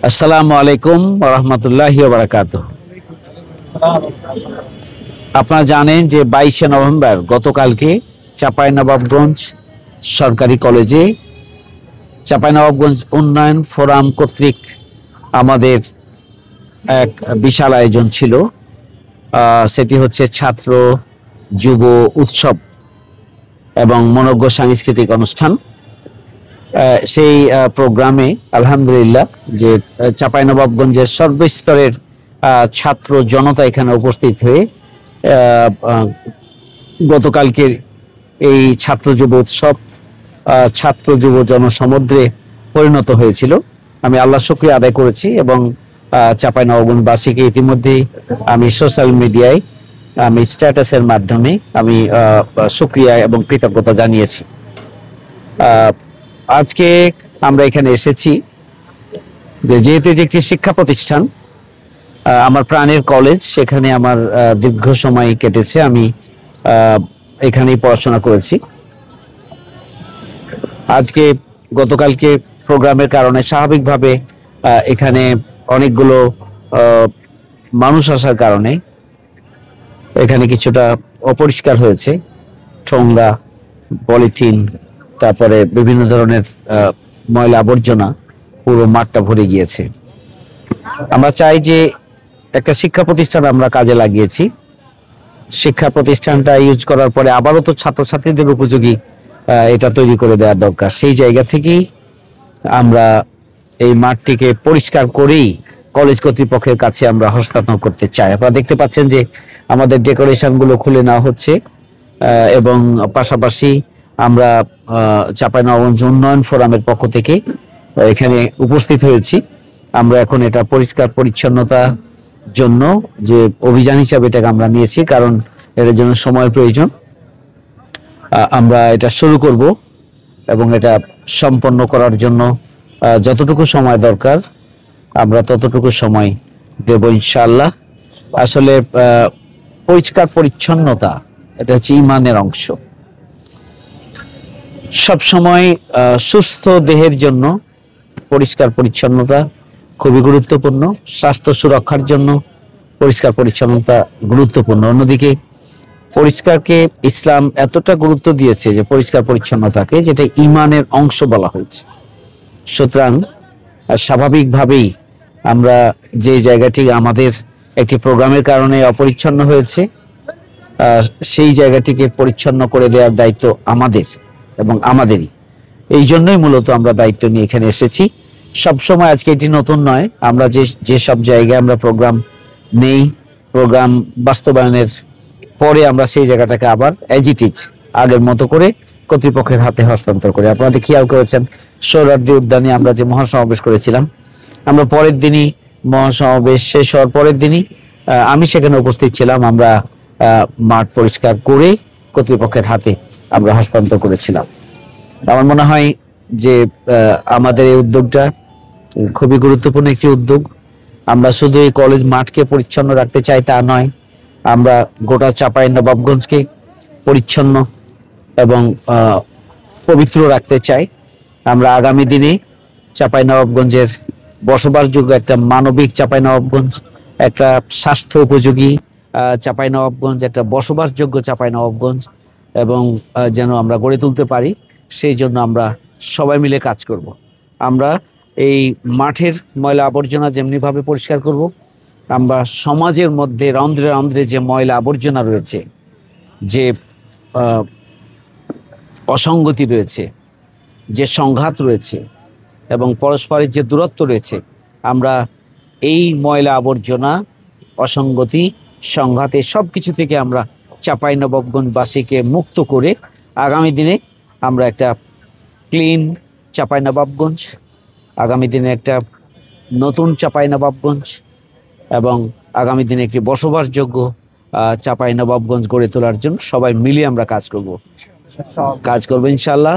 আসসালামু আলাইকুম ওয়া রাহমাতুল্লাহি ওয়া বারাকাতুহু। আপনারা জানেন যে 22শে নভেম্বর গতকালকে চাঁপাইনবাবগঞ্জ সরকারি কলেজে চাঁপাইনবাবগঞ্জ উন্নয়ন ফোরাম কর্তৃক আমাদের এক বিশাল আয়োজন ছিল। সেটি হচ্ছে ছাত্র যুব উৎসব এবং মনোজ্ঞ সাংস্কৃতিক অনুষ্ঠান। সেই প্রোগ্রামে আলহামদুলিল্লাহ যে চাঁপাইনবাবগঞ্জের সর্বস্তরের ছাত্র জনতা এখানে উপস্থিত হয়ে গতকালকের এই ছাত্র যুব উৎসব ছাত্র যুব জনসমুদ্রে পরিণত হয়েছিল। আমি আল্লাহ শুকরিয়া আদায় করেছি এবং চাঁপাইনবাবগঞ্জবাসীকে ইতিমধ্যেই আমি সোশ্যাল মিডিয়ায় আমি স্ট্যাটাসের মাধ্যমে আমি শুকরিয়া এবং কৃতজ্ঞতা জানিয়েছি। আজকে আমরা এখানে এসেছি যেহেতু এটি একটি শিক্ষা প্রতিষ্ঠান, আমার প্রাণের কলেজ, সেখানে আমার দীর্ঘ সময় কেটেছে। আমি এখানেই পড়াশোনা করেছি। আজকে গতকালকে প্রোগ্রামের কারণে স্বাভাবিকভাবে এখানে অনেকগুলো মানুষ আসার কারণে এখানে কিছুটা অপরিষ্কার হয়েছে। ঠোঙ্গা, পলিথিন, তারপরে বিভিন্ন ধরনের ময়লা আবর্জনা পুরো মাঠটা ভরে গিয়েছে। আমরা চাই যে একটা শিক্ষা প্রতিষ্ঠান আমরা কাজে লাগিয়েছি, শিক্ষা প্রতিষ্ঠানটা ইউজ করার পরে আবারও তো ছাত্রছাত্রীদের উপযোগী এটা তৈরি করে দেওয়ার দরকার। সেই জায়গা থেকেই আমরা এই মাঠটিকে পরিষ্কার করেই কলেজ কর্তৃপক্ষের কাছে আমরা হস্তান্তর করতে চাই। আপনারা দেখতে পাচ্ছেন যে আমাদের ডেকোরেশন গুলো খুলে নেওয়া হচ্ছে এবং পাশাপাশি আমরা চাঁপাইনবাবগঞ্জ উন্নয়ন ফোরামের পক্ষ থেকে এখানে উপস্থিত হয়েছি। আমরা এখন এটা পরিষ্কার পরিচ্ছন্নতার জন্য যে অভিযান হিসাবে এটাকে আমরা নিয়েছি, কারণ এর জন্য সময়ের প্রয়োজন। আমরা এটা শুরু করব এবং এটা সম্পন্ন করার জন্য যতটুকু সময় দরকার আমরা ততটুকু সময় দেব ইনশাআল্লাহ। আসলে পরিষ্কার পরিচ্ছন্নতা এটা হচ্ছে ঈমানের অংশ। সব সময় সুস্থ দেহের জন্য পরিষ্কার পরিচ্ছন্নতা খুবই গুরুত্বপূর্ণ। স্বাস্থ্য সুরক্ষার জন্য পরিষ্কার পরিচ্ছন্নতা গুরুত্বপূর্ণ। অন্যদিকে পরিষ্কারকে ইসলাম এতটা গুরুত্ব দিয়েছে যে পরিষ্কার পরিচ্ছন্নতাকে, যেটা ঈমানের অংশ বলা হয়েছে। সুতরাং স্বাভাবিকভাবেই আমরা যে জায়গাটি আমাদের একটি প্রোগ্রামের কারণে অপরিচ্ছন্ন হয়েছে, সেই জায়গাটিকে পরিচ্ছন্ন করে দেওয়ার দায়িত্ব আমাদের এবং আমাদেরই। এই জন্যই মূলত আমরা দায়িত্ব নিয়ে এখানে এসেছি। সবসময় আজকে এটি নতুন নয়, আমরা যে সব জায়গায় আমরা প্রোগ্রাম নেই, প্রোগ্রাম বাস্তবায়নের পরে আমরা সেই জায়গাটাকে আবার অ্যাজ ইট ইজ আগের মতো করে কর্তৃপক্ষের হাতে হস্তান্তর করি। আপনারা খেয়াল করেছেন সোহরাওয়ার্দী উদ্যানে আমরা যে মহাসমাবেশ করেছিলাম, আমরা পরের দিনই মহাসমাবেশ শেষ হওয়ার পরের দিনই আমি সেখানে উপস্থিত ছিলাম। আমরা মাঠ পরিষ্কার করে কর্তৃপক্ষের হাতে আমরা হস্তান্তর করেছিলাম। আমার মনে হয় যে আমাদের এই উদ্যোগটা খুবই গুরুত্বপূর্ণ একটি উদ্যোগ। আমরা শুধু এই কলেজ মাঠকে পরিচ্ছন্ন রাখতে চাই তা নয়, আমরা গোটা চাঁপাইনবাবগঞ্জকে পরিচ্ছন্ন এবং পবিত্র রাখতে চাই। আমরা আগামী দিনে চাঁপাইনবাবগঞ্জের বসবাসযোগ্য একটা মানবিক চাঁপাইনবাবগঞ্জ, একটা স্বাস্থ্য উপযোগী চাঁপাইনবাবগঞ্জ, একটা বসবাসযোগ্য চাঁপাইনবাবগঞ্জ এবং যেন আমরা গড়ে তুলতে পারি, সেই জন্য আমরা সবাই মিলে কাজ করব। আমরা এই মাঠের ময়লা আবর্জনা যেমনিভাবে পরিষ্কার করব, আমরা সমাজের মধ্যে রন্ধ্রে রন্ধ্রে যে ময়লা আবর্জনা রয়েছে, যে অসঙ্গতি রয়েছে, যে সংঘাত রয়েছে এবং পরস্পরের যে দূরত্ব রয়েছে, আমরা এই ময়লা আবর্জনা, অসঙ্গতি, সংঘাতে সব কিছু থেকে আমরা চাঁপাইনবাবগঞ্জবাসীকে মুক্ত করে আগামী দিনে আমরা একটা ক্লিন চাঁপাইনবাবগঞ্জ, আগামী দিনে একটা নতুন চাঁপাইনবাবগঞ্জ এবং আগামী দিনে একটি বসবাসযোগ্য চাঁপাইনবাবগঞ্জ গড়ে তোলার জন্য সবাই মিলে আমরা কাজ করব ইনশাআল্লাহ।